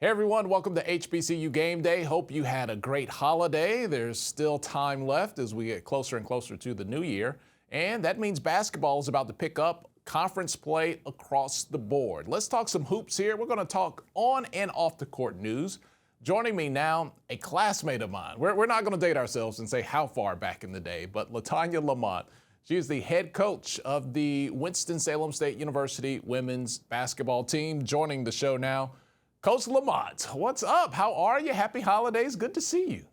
Hey everyone, welcome to HBCU Game Day. Hope you had a great holiday. There's still time left as we get closer and closer to the new year. And that means basketball is about to pick up conference play across the board. Let's talk some hoops here. We're going to talk on and off the court news. Joining me now, a classmate of mine. We're not going to date ourselves and say how far back in the day, but LaTanya Lamont. She is the head coach of the Winston-Salem State University women's basketball team. Joining the show now, Coach Lamont, what's up? How are you? Happy holidays. Good to see you.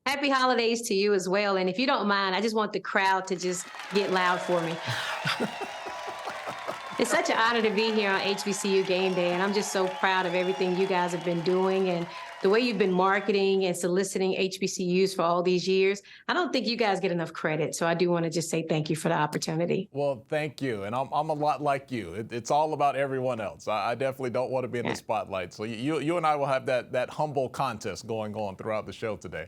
Happy holidays to you as well. And if you don't mind, I just want the crowd to just get loud for me. It's such an honor to be here on HBCU Game Day, and I'm just so proud of everything you guys have been doing and the way you've been marketing and soliciting HBCUs for all these years. I don't think you guys get enough credit, so I do want to just say thank you for the opportunity. Well, thank you, and I'm a lot like you. It's all about everyone else. I definitely don't want to be in the spotlight, so you and I will have that humble contest going on throughout the show today.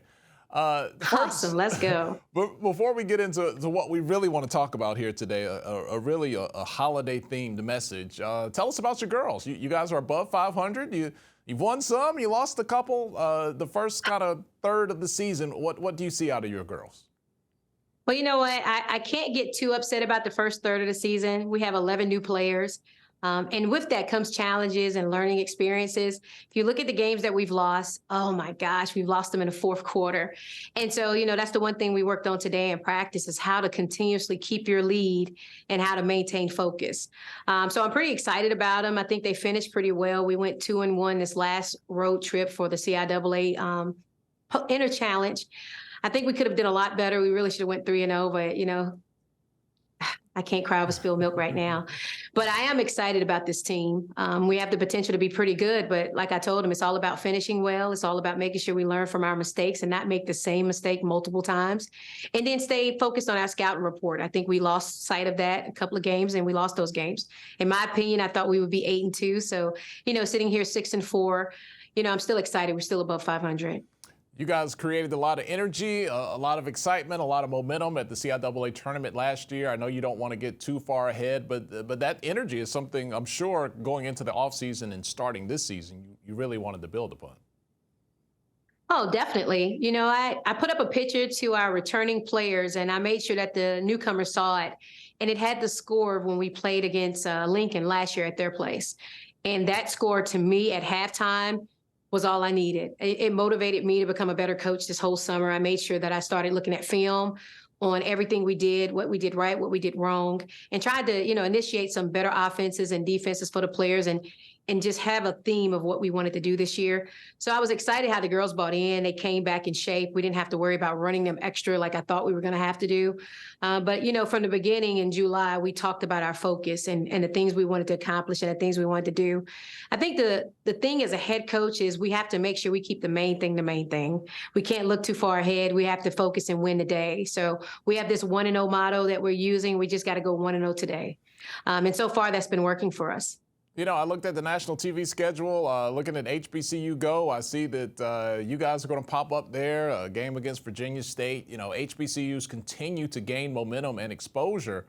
Awesome, let's go. But before we get into what we really want to talk about here today, a holiday-themed message, tell us about your girls. You guys are above 500. You've won some, you lost a couple. The first kind of third of the season, what do you see out of your girls? Well, you know what? I can't get too upset about the first third of the season. We have 11 new players. And with that comes challenges and learning experiences. If you look at the games that we've lost, oh my gosh, we've lost them in the fourth quarter. And so, that's the one thing we worked on today in practice is how to continuously keep your lead and how to maintain focus. So I'm pretty excited about them. I think they finished pretty well. We went 2-1 this last road trip for the CIAA Inner Challenge. I think we could have done a lot better. We really should have went 3-0, but I can't cry over spilled milk right now, but I am excited about this team. We have the potential to be pretty good, but like I told him, it's all about finishing well. It's all about making sure we learn from our mistakes and not make the same mistake multiple times, and then stay focused on our scouting report. I think we lost sight of that a couple of games, and we lost those games. In my opinion, I thought we would be 8-2. So, sitting here 6-4, I'm still excited. We're still above 500. You guys created a lot of energy, a lot of excitement, a lot of momentum at the CIAA tournament last year. I know you don't want to get too far ahead, but that energy is something I'm sure going into the offseason and starting this season, you really wanted to build upon. Oh, definitely. I put up a picture to our returning players, and I made sure that the newcomers saw it. And it had the score when we played against Lincoln last year at their place. And that score to me at halftime was all I needed. It motivated me to become a better coach this whole summer. I made sure that I started looking at film on everything we did, what we did right, what we did wrong, and tried to, initiate some better offenses and defenses for the players and just have a theme of what we wanted to do this year. So I was excited how the girls bought in. They came back in shape. We didn't have to worry about running them extra like I thought we were going to have to do. But, from the beginning in July, we talked about our focus and the things we wanted to accomplish and the things we wanted to do. I think the thing as a head coach is we have to make sure we keep the main thing the main thing. We can't look too far ahead. We have to focus and win the day. So we have this 1-0 motto that we're using. We just got to go 1-0 today. And so far, that's been working for us. I looked at the national TV schedule, looking at HBCU Go. I see that you guys are going to pop up there, a game against Virginia State. HBCUs continue to gain momentum and exposure.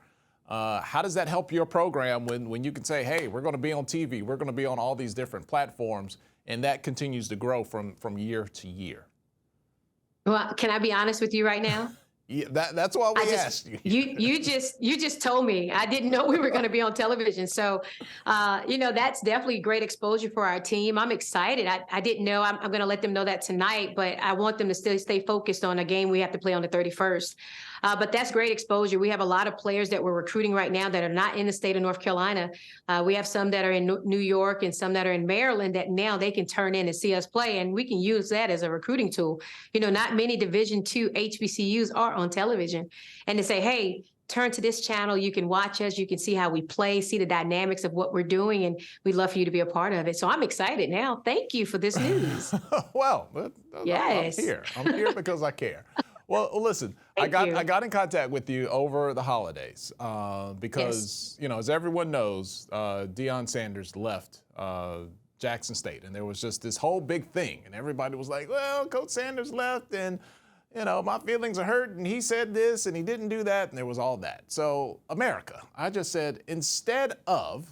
How does that help your program when you can say, hey, we're going to be on TV, we're going to be on all these different platforms, and that continues to grow from year to year? Well, can I be honest with you right now? Yeah, that's why we asked you. You just told me. I didn't know we were going to be on television. So, that's definitely great exposure for our team. I'm excited. I didn't know. I'm going to let them know that tonight, but I want them to still stay focused on a game we have to play on the 31st. But that's great exposure. We have a lot of players that we're recruiting right now that are not in the state of North Carolina. We have some that are in New York and some that are in Maryland that now they can turn in and see us play, and we can use that as a recruiting tool. Not many Division II HBCUs are on television, and to say, hey, turn to this channel, you can watch us, you can see how we play, see the dynamics of what we're doing, and we'd love for you to be a part of it. So I'm excited now. Thank you for this news. Well, yes. I'm here because I care. Well, listen, I got in contact with you over the holidays because, as everyone knows, Deion Sanders left Jackson State, and there was just this whole big thing, and everybody was like, well, Coach Sanders left, and my feelings are hurt, and he said this, and he didn't do that, and there was all that. So, America, I just said, instead of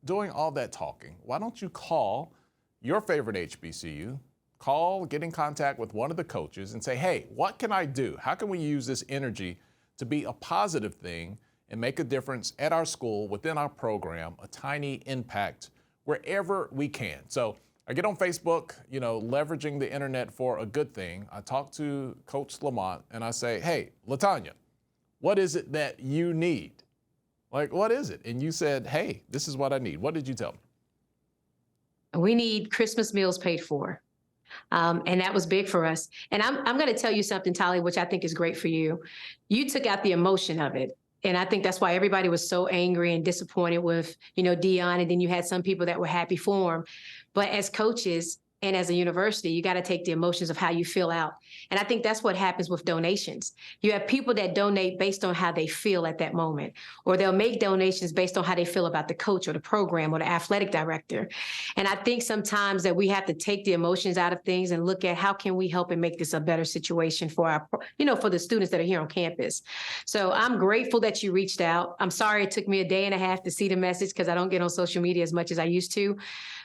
doing all that talking, why don't you call your favorite HBCU, call, get in contact with one of the coaches and say, hey, what can I do? How can we use this energy to be a positive thing and make a difference at our school, within our program, a tiny impact wherever we can? So I get on Facebook, leveraging the internet for a good thing. I talk to Coach Lamont and I say, hey, LaTanya, what is it that you need? Like, what is it? And you said, hey, this is what I need. What did you tell me? We need Christmas meals paid for. And that was big for us. And I'm going to tell you something, Tali, which I think is great for you. You took out the emotion of it. And I think that's why everybody was so angry and disappointed with, Deion. And then you had some people that were happy for him. But as coaches and as a university, you got to take the emotions of how you feel out. And I think that's what happens with donations. You have people that donate based on how they feel at that moment, or they'll make donations based on how they feel about the coach or the program or the athletic director. And I think sometimes that we have to take the emotions out of things and look at how can we help and make this a better situation for our, for the students that are here on campus. So I'm grateful that you reached out. I'm sorry it took me a day and a half to see the message because I don't get on social media as much as I used to.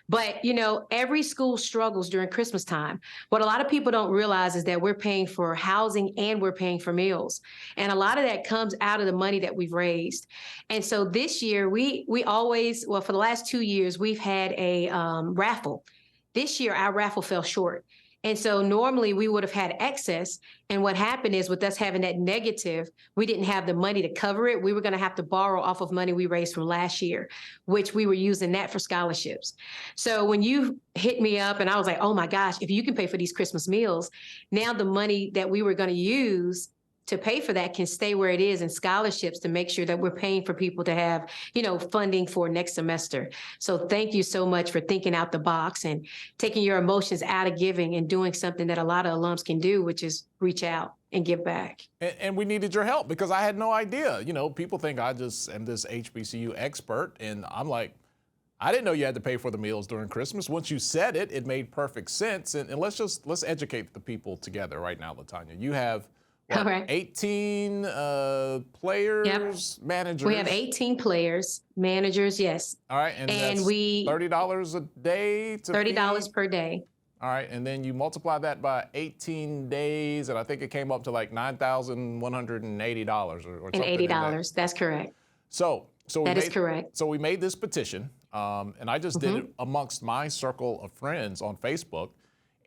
But, every school struggles during Christmas time. What a lot of people don't realize is that we're paying for housing and we're paying for meals. And a lot of that comes out of the money that we've raised. And so this year, we always, for the last 2 years, we've had a raffle. This year, our raffle fell short. And so normally we would have had excess. And what happened is with us having that negative, we didn't have the money to cover it. We were going to have to borrow off of money we raised from last year, which we were using that for scholarships. So when you hit me up and I was like, oh my gosh, if you can pay for these Christmas meals, now the money that we were going to use to pay for that can stay where it is in scholarships to make sure that we're paying for people to have, funding for next semester. So thank you so much for thinking out the box and taking your emotions out of giving and doing something that a lot of alums can do, which is reach out and give back. And we needed your help because I had no idea. People think I just am this HBCU expert, and I'm like, I didn't know you had to pay for the meals during Christmas. Once you said it, it made perfect sense. And let's educate the people together right now, LaTanya. You have 18 players, yep. Managers. We have 18 players, managers, yes. All right, and we $30 a day to $30 feed? Per day. All right, and then you multiply that by 18 days, and I think it came up to like $9,180 or something. And $80, that's correct. So that is correct. So we made this petition, and I just did it amongst my circle of friends on Facebook,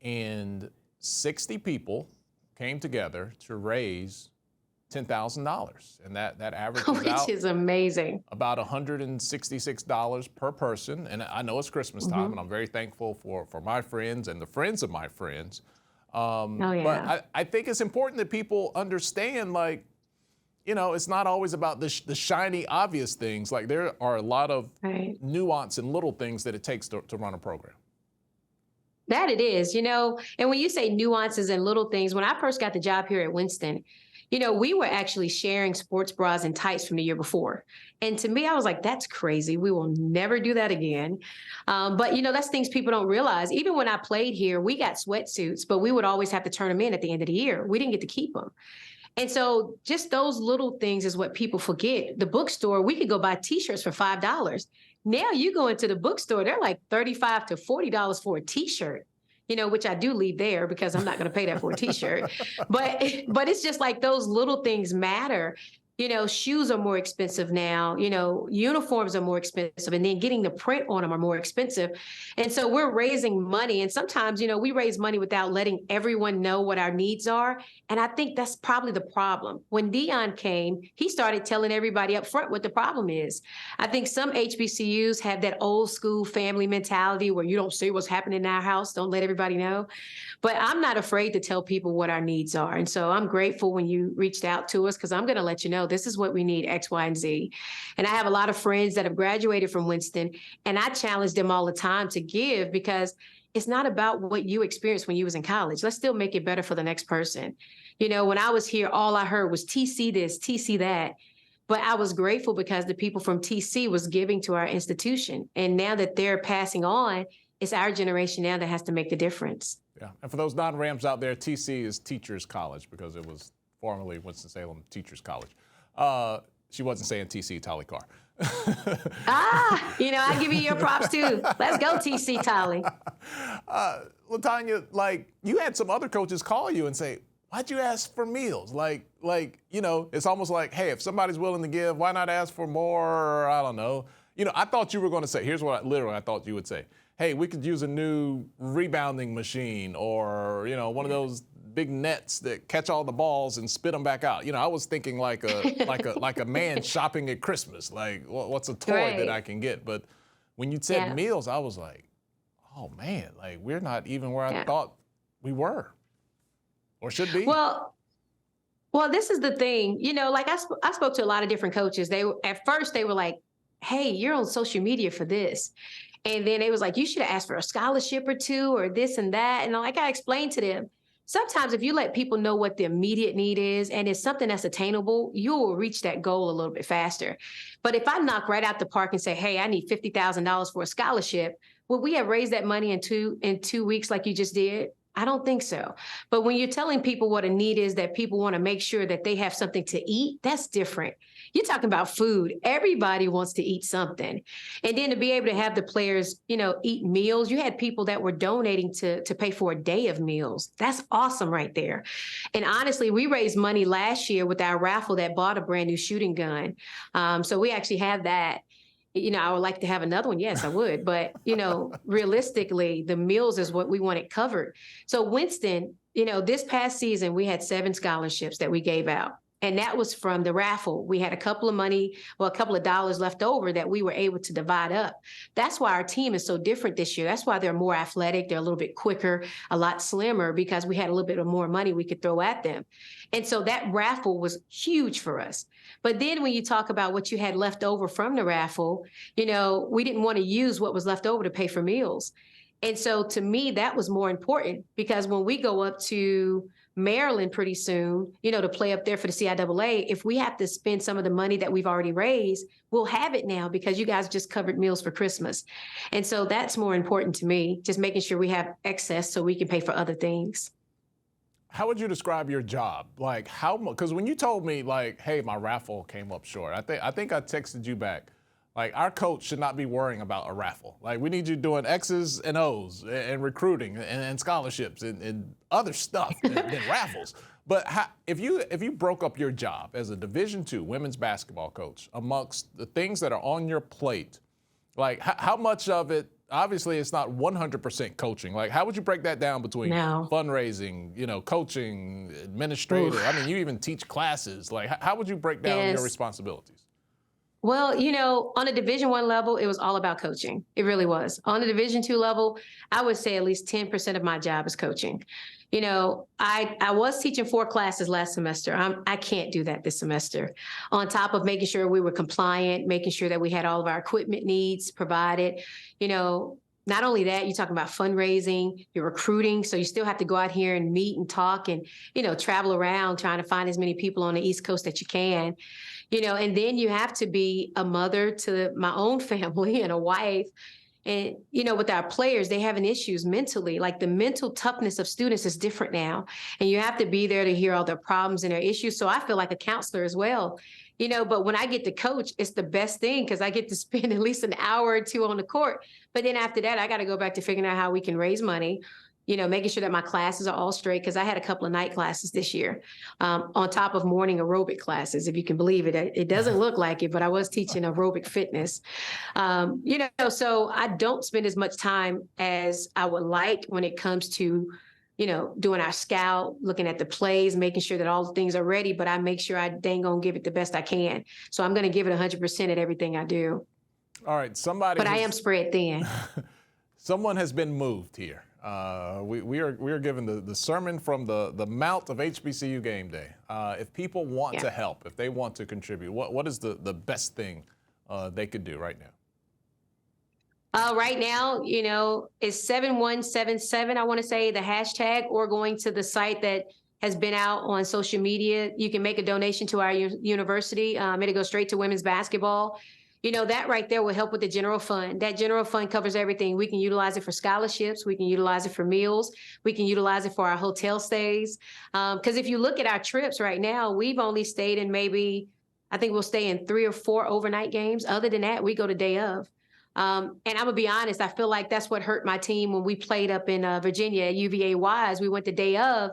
and 60 people came together to raise $10,000, and that averages which is amazing. About $166 per person. And I know it's Christmas time, and I'm very thankful for my friends and the friends of my friends. But I think it's important that people understand, it's not always about the shiny, obvious things. Like there are a lot of nuance and little things that it takes to run a program. That it is, and when you say nuances and little things, when I first got the job here at Winston, we were actually sharing sports bras and tights from the year before. And to me, I was like, that's crazy. We will never do that again. But, that's things people don't realize. Even when I played here, we got sweatsuits, but we would always have to turn them in at the end of the year. We didn't get to keep them. And so just those little things is what people forget. The bookstore, we could go buy T-shirts for $5. Now you go into the bookstore, they're like $35 to $40 for a T-shirt, which I do leave there because I'm not going to pay that for a T-shirt. But it's just like those little things matter. Shoes are more expensive now, uniforms are more expensive, and then getting the print on them are more expensive. And so we're raising money. And sometimes, we raise money without letting everyone know what our needs are. And I think that's probably the problem. When Deion came, he started telling everybody up front what the problem is. I think some HBCUs have that old school family mentality where you don't say what's happening in our house, don't let everybody know. But I'm not afraid to tell people what our needs are. And so I'm grateful when you reached out to us because I'm going to let you know this is what we need, X, Y, and Z. And I have a lot of friends that have graduated from Winston, and I challenge them all the time to give because it's not about what you experienced when you was in college. Let's still make it better for the next person. When I was here, all I heard was TC this, TC that. But I was grateful because the people from TC was giving to our institution. And now that they're passing on, it's our generation now that has to make the difference. Yeah, and for those non-Rams out there, TC is Teachers College because it was formerly Winston-Salem Teachers College. She wasn't saying TC, Tali Carr. I give you your props too. Let's go, TC Tolly. LaTanya, like you had some other coaches call you and say, why'd you ask for meals? It's almost like, hey, if somebody's willing to give, why not ask for more? Or, I don't know. I thought you were going to say, here's what I thought you would say. Hey, we could use a new rebounding machine or, one of those big nets that catch all the balls and spit them back out. I was thinking like a man shopping at Christmas. Like, what's a toy that I can get? But when you said meals, I was like, oh man, like we're not even where I thought we were or should be. Well, this is the thing. I spoke to a lot of different coaches. At first they were like, hey, you're on social media for this. And then it was like, you should have asked for a scholarship or two or this and that. And like I explained to them, sometimes if you let people know what the immediate need is and it's something that's attainable, you will reach that goal a little bit faster. But if I knock right out the park and say, hey, I need $50,000 for a scholarship, would we have raised that money in two weeks like you just did? I don't think so. But when you're telling people what a need is, that people want to make sure that they have something to eat, that's different. You're talking about food. Everybody wants to eat something. And then to be able to have the players, eat meals. You had people that were donating to pay for a day of meals. That's awesome right there. And honestly, we raised money last year with our raffle that bought a brand new shooting gun. So we actually have that. I would like to have another one. Yes, I would. But, realistically, the meals is what we wanted covered. So Winston, this past season, we had 7 scholarships that we gave out. And that was from the raffle. We had a couple of dollars left over that we were able to divide up. That's why our team is so different this year. That's why they're more athletic. They're a little bit quicker, a lot slimmer, because we had a little bit of more money we could throw at them. And so that raffle was huge for us. But then when you talk about what you had left over from the raffle, we didn't want to use what was left over to pay for meals. And so to me, that was more important, because when we go up to Maryland pretty soon, to play up there for the CIAA, if we have to spend some of the money that we've already raised, we'll have it now because you guys just covered meals for Christmas. And so that's more important to me, just making sure we have excess so we can pay for other things. How would you describe your job? Like how much, because when you told me like, hey, my raffle came up short, I think I texted you back. Like, our coach should not be worrying about a raffle. Like, we need you doing X's and O's and recruiting and scholarships and other stuff than raffles. But if you broke up your job as a Division II women's basketball coach amongst the things that are on your plate, like how much of it, obviously it's not 100% coaching. Like, how would you break that down between fundraising, coaching, administrative? I mean, you even teach classes. Like, how would you break down your responsibilities? Well, on a Division I level, it was all about coaching. It really was. On a Division II level, I would say at least 10% of my job is coaching. I was teaching 4 classes last semester. I can't do that this semester. On top of making sure we were compliant, making sure that we had all of our equipment needs provided, not only that, you're talking about fundraising, you're recruiting. So you still have to go out here and meet and talk and, travel around trying to find as many people on the East Coast that you can. And then you have to be a mother to my own family and a wife. And, with our players, they having issues mentally, like the mental toughness of students is different now. And you have to be there to hear all their problems and their issues. So I feel like a counselor as well. But when I get to coach, it's the best thing because I get to spend at least an hour or 2 on the court. But then after that, I got to go back to figuring out how we can raise money, making sure that my classes are all straight, because I had a couple of night classes this year on top of morning aerobic classes, if you can believe it. It doesn't look like it, but I was teaching aerobic fitness. So I don't spend as much time as I would like when it comes to, doing our scout, looking at the plays, making sure that all the things are ready, but I make sure I dang gonna give it the best I can. So I'm going to give it 100% at everything I do. All right, but I am spread thin. Someone has been moved here. We are given the sermon from the Mount of HBCU Game Day. If people want to help, if they want to contribute, what is the best thing they could do right now? Right now, it's 7177, I want to say, the hashtag, or going to the site that has been out on social media. You can make a donation to our university. It'll go straight to women's basketball. That right there will help with the general fund. That general fund covers everything. We can utilize it for scholarships. We can utilize it for meals. We can utilize it for our hotel stays. Because if you look at our trips right now, we've only stayed in maybe, I think we'll stay in 3 or 4 overnight games. Other than that, we go to day of. And I'm gonna be honest, I feel like that's what hurt my team when we played up in Virginia at UVA Wise. We went the day of,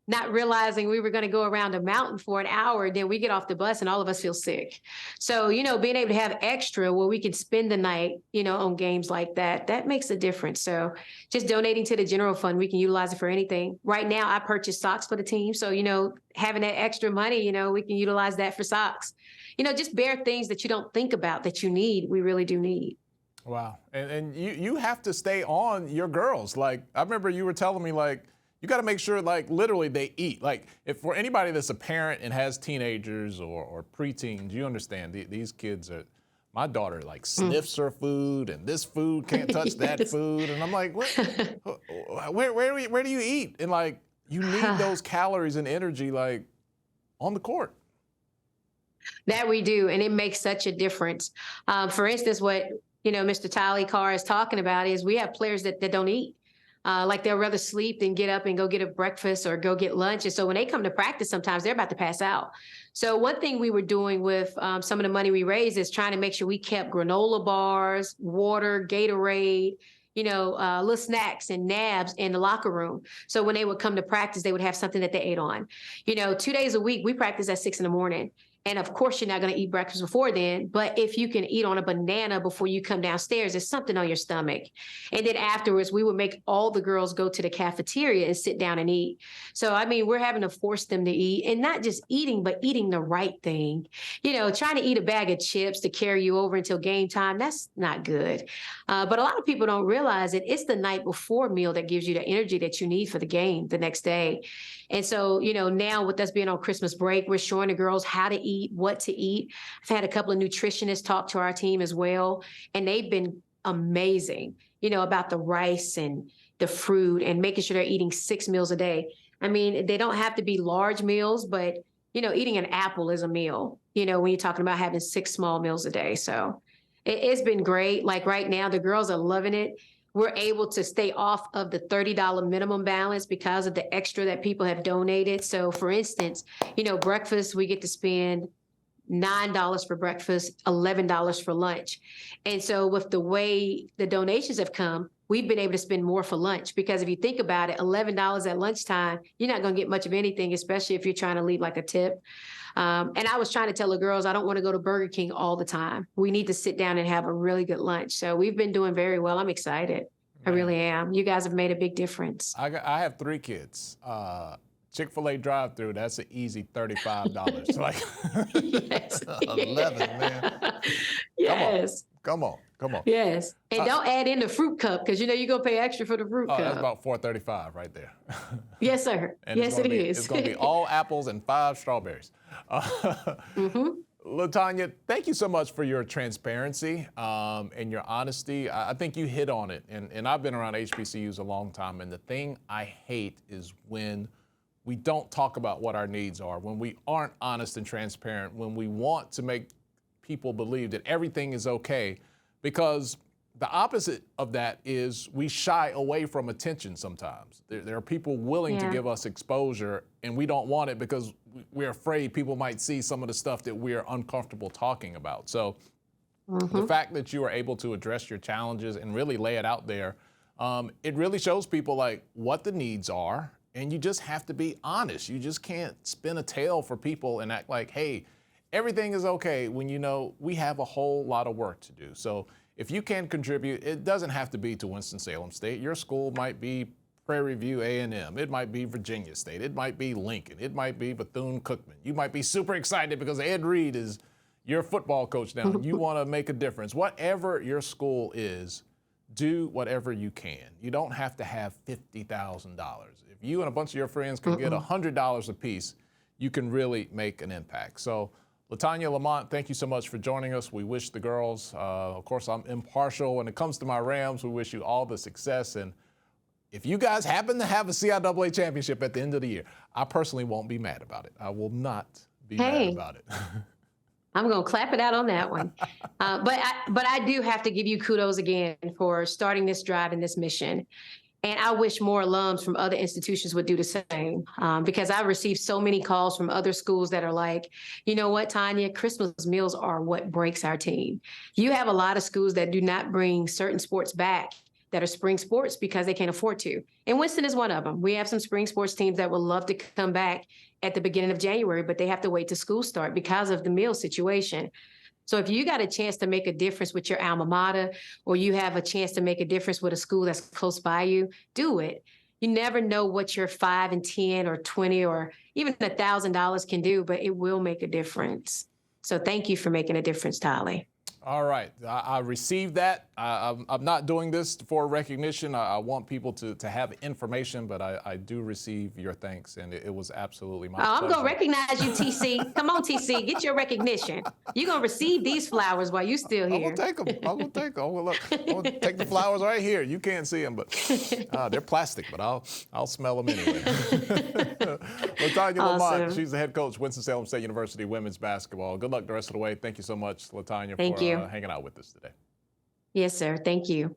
not realizing we were going to go around a mountain for an hour. Then we get off the bus and all of us feel sick. So, being able to have extra where we can spend the night, on games like that, that makes a difference. So just donating to the general fund, we can utilize it for anything. Right now, I purchase socks for the team. So, having that extra money, we can utilize that for socks. Just bare things that you don't think about that you need, we really do need. Wow. And you have to stay on your girls. Like, I remember you were telling me, like, you got to make sure, like, literally they eat. Like, if for anybody that's a parent and has teenagers or preteens, you understand these kids are. My daughter like sniffs her food, and this food can't touch that food, and I'm like, what? Where do you eat? And like, you need those calories and energy, like, on the court. That we do, and it makes such a difference. For instance, what Mr. Tally Carr is talking about is we have players that don't eat. Like they'll rather sleep than get up and go get a breakfast or go get lunch. And so when they come to practice, sometimes they're about to pass out. So one thing we were doing with some of the money we raised is trying to make sure we kept granola bars, water, Gatorade, little snacks and nabs in the locker room. So when they would come to practice, they would have something that they ate on. 2 days a week, we practice at 6 a.m. And of course, you're not going to eat breakfast before then. But if you can eat on a banana before you come downstairs, there's something on your stomach. And then afterwards, we would make all the girls go to the cafeteria and sit down and eat. So, I mean, we're having to force them to eat, and not just eating, but eating the right thing. Trying to eat a bag of chips to carry you over until game time, that's not good. But a lot of people don't realize that it's the night before meal that gives you the energy that you need for the game the next day. And so, now with us being on Christmas break, we're showing the girls how to eat, what to eat. I've had a couple of nutritionists talk to our team as well, and they've been amazing, about the rice and the fruit and making sure they're eating 6 meals a day. I mean, they don't have to be large meals, but, eating an apple is a meal, when you're talking about having 6 small meals a day. So it's been great. Like right now, the girls are loving it. We're able to stay off of the $30 minimum balance because of the extra that people have donated. So for instance, breakfast, we get to spend $9 for breakfast, $11 for lunch. And so with the way the donations have come, we've been able to spend more for lunch, because if you think about it, $11 at lunchtime, you're not going to get much of anything, especially if you're trying to leave like a tip. And I was trying to tell the girls, I don't want to go to Burger King all the time. We need to sit down and have a really good lunch. So we've been doing very well. I'm excited. I really am. You guys have made a big difference. I have 3 kids. Chick-fil-A drive-through, that's an easy $35. Like, Yes. 11, man. Yes. Come on. Yes. And don't add in the fruit cup, because you're going to pay extra for the fruit cup. That's about $4.35 right there. Yes, sir. And yes, it is. It's going to be all apples and 5 strawberries. LaTanya, thank you so much for your transparency and your honesty. I think you hit on it. And I've been around HBCUs a long time. And the thing I hate is when we don't talk about what our needs are, when we aren't honest and transparent, when we want to make people believe that everything is okay, because the opposite of that is we shy away from attention sometimes. There are people willing to give us exposure, and we don't want it because we're afraid people might see some of the stuff that we're uncomfortable talking about. So the fact that you are able to address your challenges and really lay it out there, it really shows people like what the needs are, and you just have to be honest. You just can't spin a tale for people and act like, hey, everything is okay, when we have a whole lot of work to do. So if you can contribute, it doesn't have to be to Winston-Salem State. Your school might be Prairie View A&M. It might be Virginia State. It might be Lincoln. It might be Bethune-Cookman. You might be super excited because Ed Reed is your football coach now. You want to make a difference. Whatever your school is, do whatever you can. You don't have to have $50,000. If you and a bunch of your friends can get $100 a piece, you can really make an impact. So, LaTanya Lamont, thank you so much for joining us. We wish the girls, of course, I'm impartial when it comes to my Rams. We wish you all the success. And if you guys happen to have a CIAA championship at the end of the year, I personally won't be mad about it. I will not be mad about it. I'm going to clap it out on that one. But I do have to give you kudos again for starting this drive and this mission. And I wish more alums from other institutions would do the same, because I received so many calls from other schools that are like, you know what, Tanya, Christmas meals are what breaks our team. You have a lot of schools that do not bring certain sports back that are spring sports because they can't afford to. And Winston is one of them. We have some spring sports teams that would love to come back at the beginning of January, but they have to wait till school start because of the meal situation. So if you got a chance to make a difference with your alma mater, or you have a chance to make a difference with a school that's close by you, do it. You never know what your 5 and 10 or 20 or even $1,000 can do, but it will make a difference. So thank you for making a difference, Tolly. All right, I received that. I'm not doing this for recognition. I want people to have information, but I do receive your thanks, and it was absolutely my pleasure. I'm going to recognize you, TC. Come on, TC, get your recognition. You're going to receive these flowers while you're still here. I'm going to take them. I'm going to take them. I'm going to take the flowers right here. You can't see them, but they're plastic, but I'll smell them anyway. LaTanya Lamont, she's the head coach, Winston-Salem State University women's basketball. Good luck the rest of the way. Thank you so much, LaTanya, for hanging out with us today. Yes, sir. Thank you.